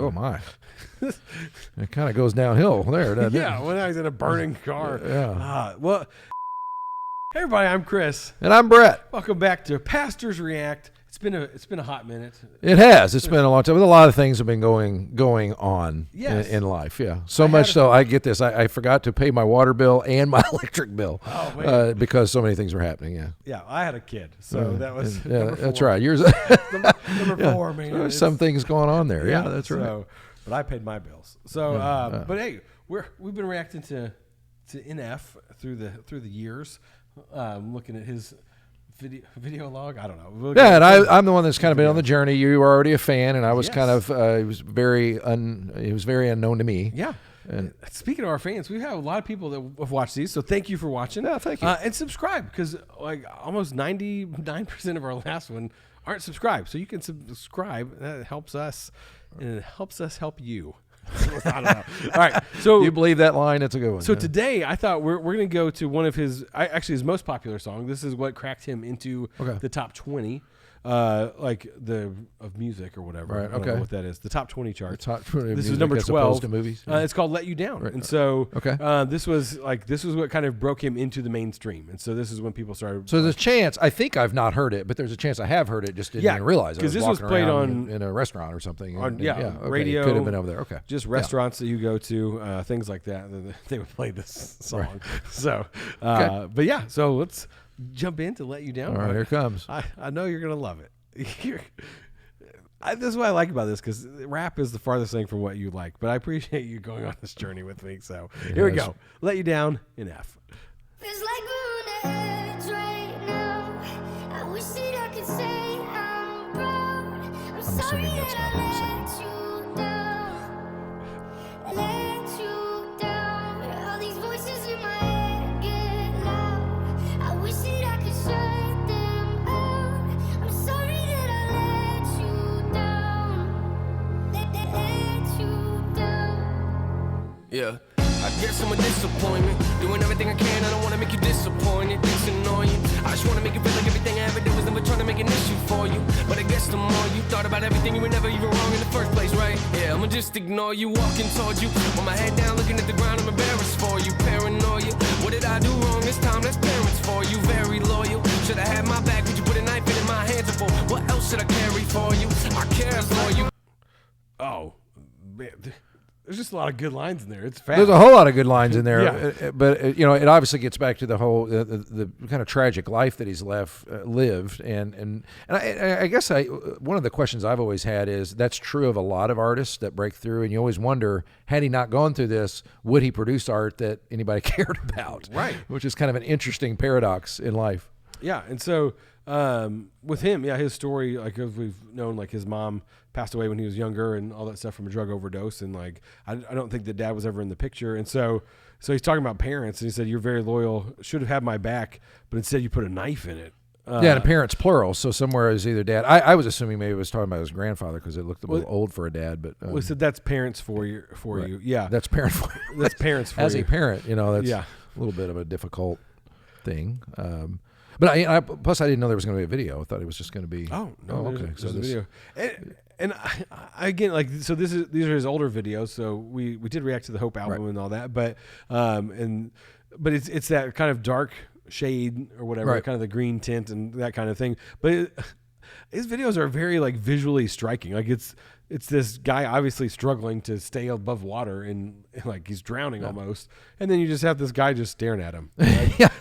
Oh my. It kind of goes downhill there, doesn't it? Yeah, when I was in a burning car. Yeah. Well, hey everybody, I'm Chris. And I'm Bret. Welcome back to Pastors React. It's been a hot minute. It has. It's been a long time. A lot of things have been going on in life. Yeah. So much so, I get this. I forgot to pay my water bill and my electric bill because so many things were happening. Yeah. Yeah. I had a kid, so that was that's right. Yours. number 4. Man, there's some things going on there. Yeah, that's right. But I paid my bills. So, but hey, we've been reacting to NF through the years, looking at his video log. I don't know. Yeah, and I'm the one that's kind of been on the journey. You were already a fan, and I was kind of. It was very unknown to me. Yeah. And speaking of our fans, we have a lot of people that have watched these, so thank you for watching. Yeah, thank you. And subscribe, because like almost 99% of our last one aren't subscribed. So you can subscribe. That helps us, and it helps us help you. I don't know. All right. So do you believe that line? It's a good one. So today I thought we're going to go to one of his most popular song. This is what cracked him into the top 20. Of music or whatever. Right. I don't know what that is. The top 20 chart. The top 20 this is number 12. To movies. It's called "Let You Down," and so this was what kind of broke him into the mainstream. And so this is when people started. So there's a chance. I think I've not heard it, but there's a chance I have heard it. Just didn't even realize it. Because this was played on in a restaurant or something. Radio. Could have been over there. Okay. Just restaurants that you go to, things like that. They would play this song. Right. So, but yeah. So let's jump in to "Let You Down." All right, here it comes. I know you're gonna love it. This is what I like about this, because rap is the farthest thing from what you like, but I appreciate you going on this journey with me. So here we go. "Let You Down" in F. Feels like we're on the edge right now. I wish that I could say I'm proud. I'm sorry assuming that's not him singing. let you down. All these voices in my head get loud. I wish that I could shut them out. I'm sorry that I let you down. Let you down. Yeah, I guess I'm a disappointment. Doing everything I can, I don't wanna make you disappointed. It's annoying. I just wanna make it feel like everything I ever did was never trying to make an issue for you. But I guess the more you thought about everything, you were never even wrong in the first place, right? Yeah, I'ma just ignore you, walking towards you. With my head down, looking at the ground, I'm embarrassed for you. Paranoia, what did I do wrong this time? That's parents for you, very loyal. Should I have my back? Would you put a knife in my hands for? What else should I carry for you? I care for you. Oh, man. There's just a lot of good lines in there. It's fast. There's a whole lot of good lines in there, but it obviously gets back to the whole the kind of tragic life that he's lived, and I guess one of the questions I've always had is that's true of a lot of artists that break through, and you always wonder, had he not gone through this, would he produce art that anybody cared about? Right, which is kind of an interesting paradox in life. Yeah, and so with him, his story, like as we've known, like his mom passed away when he was younger and all that stuff from a drug overdose, and like I don't think that dad was ever in the picture, and so he's talking about parents, and he said, "You're very loyal, should have had my back, but instead you put a knife in it." And parents plural, so somewhere is either dad. I was assuming maybe it was talking about his grandfather because it looked a little old for a dad, but he said that's parents for you. Yeah, that's parents for you. That's parents for as you. a parent. That's a little bit of a difficult thing. But I plus I didn't know there was going to be a video. I thought it was just going to be. Oh no! Okay. So this video, and I again, like, so these are his older videos. So we did react to the Hope album and all that, but it's that kind of dark shade or whatever, kind of the green tint and that kind of thing. But his videos are very like visually striking. Like it's this guy obviously struggling to stay above water and like he's drowning almost, and then you just have this guy just staring at him.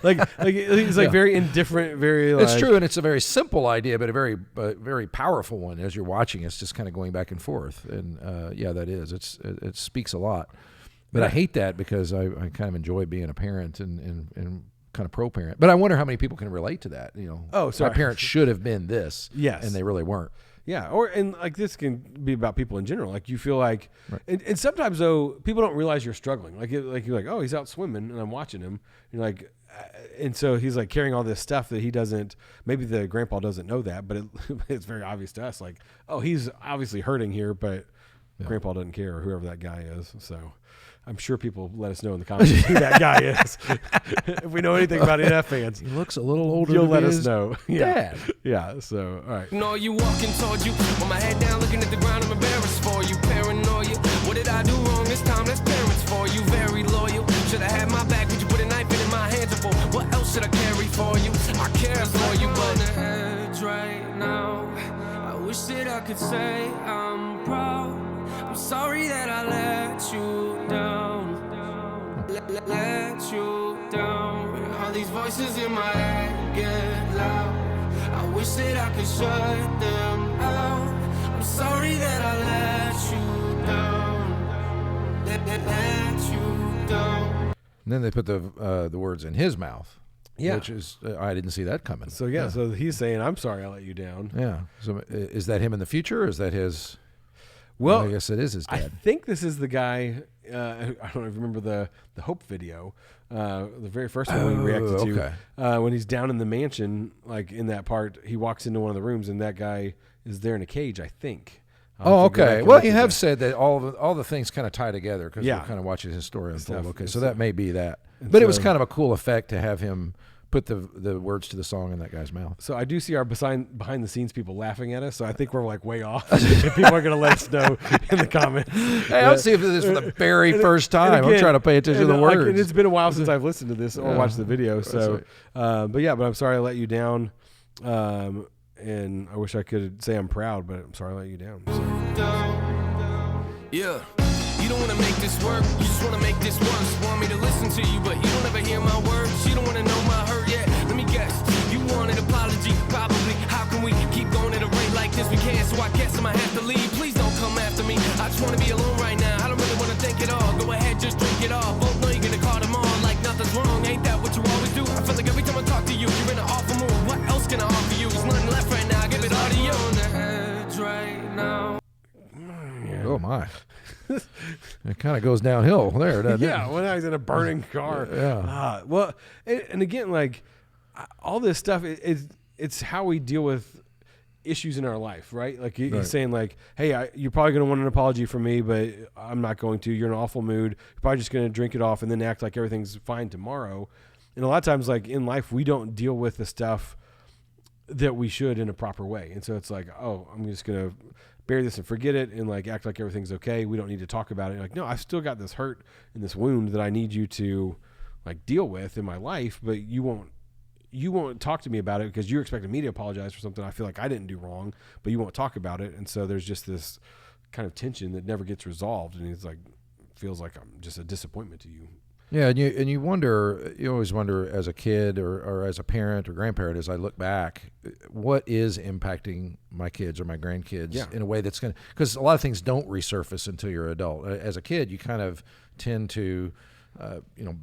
Like, like he's like very indifferent, very. It's true, and it's a very simple idea, but a very powerful one. As you're watching, it's just kind of going back and forth, and that is. It speaks a lot, but I hate that because I kind of enjoy being a parent and kind of pro-parent. But I wonder how many people can relate to that. Oh, sorry. My parents should have been this, yes, and they really weren't. Yeah, and like this can be about people in general. Like you feel like, and sometimes though people don't realize you're struggling. Like you're like, oh, he's out swimming and I'm watching him. You're like, and so he's like carrying all this stuff that he doesn't. Maybe the grandpa doesn't know that, but it's very obvious to us. Like, oh, he's obviously hurting here, but grandpa doesn't care, or whoever that guy is. So I'm sure people let us know in the comments who that guy is. If we know anything about NF fans. He looks a little older. You'll than let he us is know. Dad. Yeah. So, all right. No, you walking towards you. With my head down, looking at the ground, I'm embarrassed for you. Paranoia. could say I'm proud. I'm sorry that I let you down. Let you down. All these voices in my head get loud. I wish that I could shut them out. I'm sorry that I let you down. Let you down. And then they put the words in his mouth. Yeah. Which is, I didn't see that coming. So so he's saying, "I'm sorry I let you down." Yeah. So is that him in the future, or is that his? Well, I guess it is his I dad. think this is the guy. I don't know if you remember the Hope video, the very first one we reacted to. When he's down in the mansion, like in that part, he walks into one of the rooms, and that guy is there in a cage, I think. Oh, okay. Well, you have said that all the things kind of tie together because we're kind of watching his story unfold. Okay, so that may be that. But it was kind of a cool effect to have him put the words to the song in that guy's mouth. So I do see our behind the scenes people laughing at us. So I think we're like way off. People are going to let us know in the comments. Hey, I'll see if this is for the very first time. I'm trying to pay attention to the words. And it's been a while since I've listened to this or watched the video. So, but I'm sorry I let you down. And I wish I could say I'm proud, but I'm sorry I let you down. So. Yeah. You don't want to make this work, you just want to make this worse. Want me to listen to you, but you don't ever hear my words. You don't want to know my hurt yet. Let me guess, you want an apology, probably. How can we keep going at a rate like this? We can't, so I guess I might have to leave. Please don't come after me. I just want to be alone right now. I don't really want to think at all. Go ahead, just drink it all. Both know you're going to call them on like nothing's wrong. Ain't that what you always do? I feel like every time I talk to you, you're in an awful mood. What else can I offer you? There's nothing left right now. I give it all to you. On the edge right now. Oh, my. It kind of goes downhill there, doesn't it? Yeah, when I was in a burning car. Yeah. Well, and again, like all this stuff, it's how we deal with issues in our life, right? Like he's saying, like, hey, you're probably going to want an apology from me, but I'm not going to. You're in an awful mood. You're probably just going to drink it off and then act like everything's fine tomorrow. And a lot of times, like in life, we don't deal with the stuff that we should in a proper way. And so it's like, oh, I'm just going to bury this and forget it and like act like everything's okay. We don't need to talk about it. You're like, no, I've still got this hurt and this wound that I need you to like deal with in my life, but you won't talk to me about it because you're expecting me to apologize for something I feel like I didn't do wrong, but you won't talk about it. And so there's just this kind of tension that never gets resolved. And it's like, feels like I'm just a disappointment to you. Yeah, and you always wonder as a kid or as a parent or grandparent, as I look back, what is impacting my kids or my grandkids in a way that's going to, because a lot of things don't resurface until you're an adult. As a kid, you kind of tend to,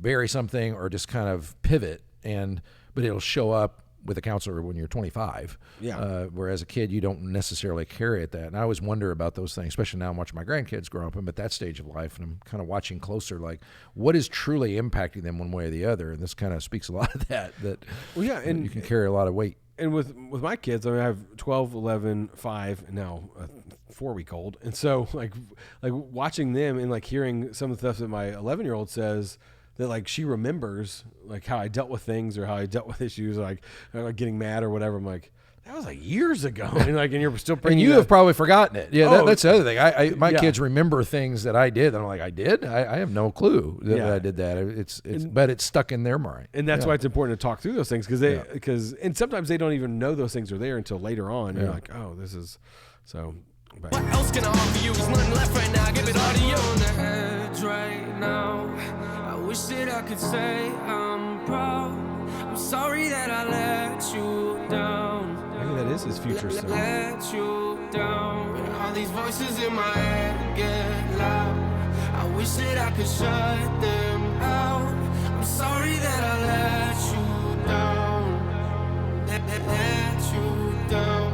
bury something or just kind of pivot, but it'll show up with a counselor when you're 25. Yeah. Whereas a kid, you don't necessarily carry at that. And I always wonder about those things, especially now I'm watching my grandkids grow up. I'm at that stage of life, and I'm kind of watching closer, like what is truly impacting them one way or the other. And this kind of speaks a lot of that and you can carry a lot of weight. And with my kids, I mean, I have 12, 11, 5, and now a 4-week-old. And so like watching them and like hearing some of the stuff that my 11-year-old says, that like she remembers like how I dealt with things or how I dealt with issues, like getting mad or whatever. I'm like, that was like years ago, and you're still bringing. And you have probably forgotten it. Yeah, that's the other thing. My kids remember things that I did, and I'm like, I did. I have no clue that I did that. But it's stuck in their mind, and that's why it's important to talk through those things and sometimes they don't even know those things are there until later on. You're like, oh, this is so. But. What else can I offer you? There's nothing left right now. I give it all to you. On the edge right now. I wish that I could say I'm proud. I'm sorry that I let you down. Maybe that is his future son. Let you down. All these voices in my head get loud. I wish that I could shut them out. I'm sorry that I let you down. Let you down.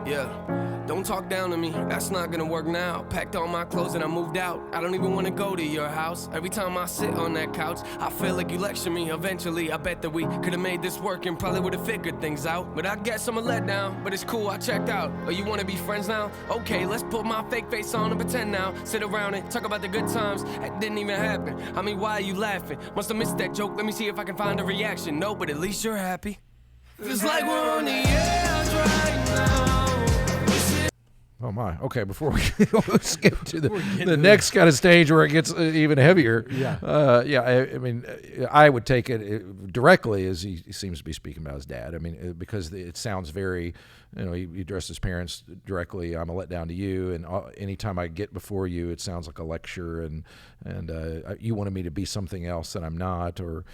Yeah. Don't talk down to me, that's not gonna work now. Packed all my clothes and I moved out. I don't even wanna go to your house. Every time I sit on that couch, I feel like you lecture me. Eventually, I bet that we could've made this work and probably would've figured things out. But I guess I'm a letdown, but it's cool, I checked out. Oh, you wanna be friends now? Okay, let's put my fake face on and pretend now. Sit around and talk about the good times. That didn't even happen. I mean, why are you laughing? Must've missed that joke, let me see if I can find a reaction. No, but at least you're happy. Feels like we're on the edge right now. Oh my! Okay, before we skip to the next kind of stage where it gets even heavier, I mean, I would take it directly as he seems to be speaking about his dad. I mean, because it sounds very he addressed his parents directly. I'm a letdown to you, and anytime I get before you, it sounds like a lecture, and you wanted me to be something else that I'm not, or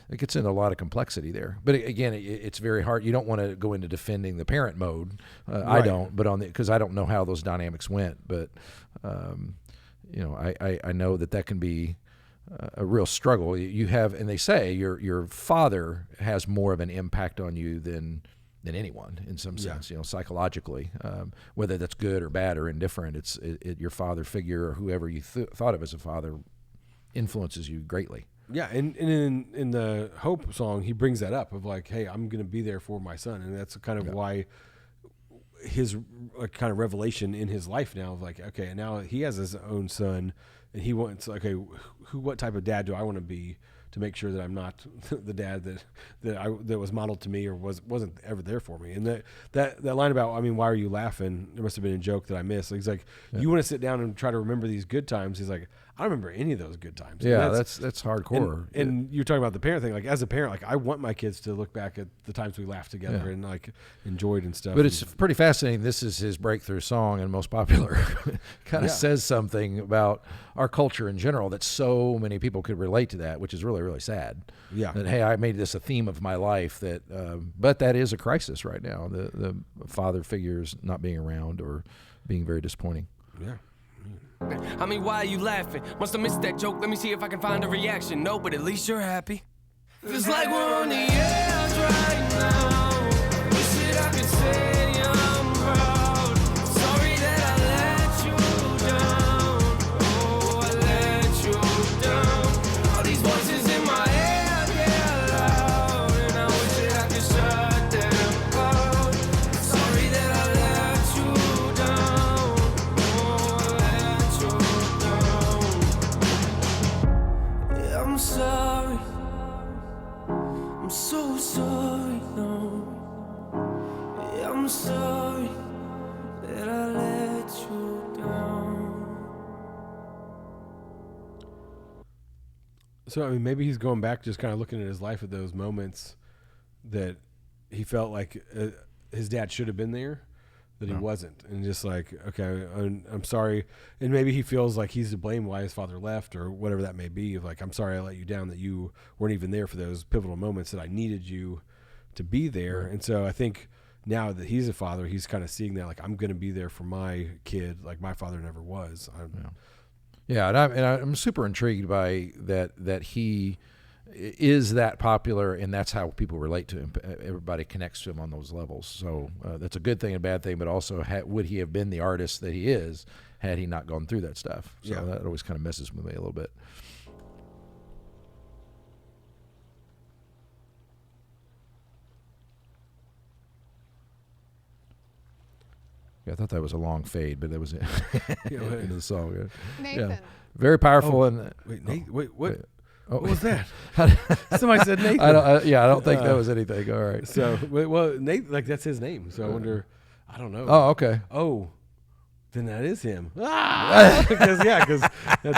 it gets into a lot of complexity there. But again, it's very hard. You don't want to go into defending the parent mode. Right. I don't, but because I don't know how those dynamics went, but I know that can be a real struggle. You have, and they say your father has more of an impact on you than anyone in some sense, psychologically, whether that's good or bad or indifferent. It's your father figure or whoever you thought of as a father influences you greatly. Yeah, and in the Hope song, he brings that up of like, hey, I'm going to be there for my son, and that's kind of why his kind of revelation in his life now of like, okay, now he has his own son. And he wants, okay, what type of dad do I want to be to make sure that I'm not the dad that was modeled to me or wasn't ever there for me? And that line about, I mean, why are you laughing? There must have been a joke that I missed. He's like, you want to sit down and try to remember these good times. He's like, I don't remember any of those good times. Yeah, that's hardcore. And you're talking about the parent thing. Like as a parent, like I want my kids to look back at the times we laughed together and like enjoyed and stuff. But it's pretty fascinating. This is his breakthrough song and most popular. Kind of says something about our culture in general that so many people could relate to that, which is really, really sad. Yeah. That, hey, I made this a theme of my life but that is a crisis right now. The father figures not being around or being very disappointing. Yeah. I mean, why are you laughing? Must have missed that joke. Let me see if I can find a reaction. No, but at least you're happy. Feels like we're on the edge right now. Wish that I could say I'm proud. Sorry that I let you down. Oh, I let you down. All these voices in my head get loud, and I wish that I could shut them out. Sorry that I let you down. Oh, I'm sorry, I'm so sorry, no. Yeah, I'm sorry that I let you down. So, I mean, maybe he's going back just kind of looking at his life at those moments that he felt like his dad should have been there, that he wasn't. And just like, okay, I'm sorry. And maybe he feels like he's to blame why his father left or whatever that may be. Like, I'm sorry I let you down, that you weren't even there for those pivotal moments that I needed you to be there. Right. And so I think now that he's a father, he's kind of seeing that, like, I'm going to be there for my kid like my father never was. Yeah, and I'm super intrigued by that he is that popular, and that's how people relate to him. Everybody connects to him on those levels. So that's a good thing and a bad thing, but also would he have been the artist that he is had he not gone through that stuff? So that always kind of messes with me a little bit. Yeah, I thought that was a long fade, but that was it. Into the song. Nathan. Yeah. Very powerful. And wait, what? Oh. What was that? Somebody said Nathan. I don't think that was anything. All right. So, well, Nathan, like that's his name. So I wonder. I don't know. Oh, okay. Oh, then that is him. Because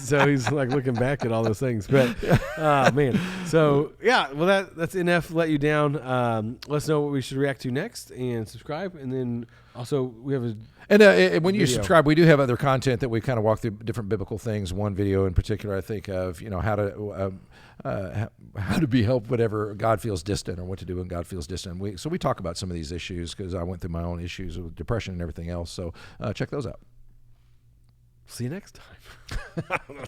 so he's like looking back at all those things. But man, so yeah, well that's NF Let You Down. Let us know what we should react to next and subscribe, and then also we have when you subscribe, we do have other content that we kind of walk through different biblical things. One video in particular, I think of, how to be helped whenever God feels distant, or what to do when God feels distant. So we talk about some of these issues because I went through my own issues with depression and everything else. So check those out. See you next time.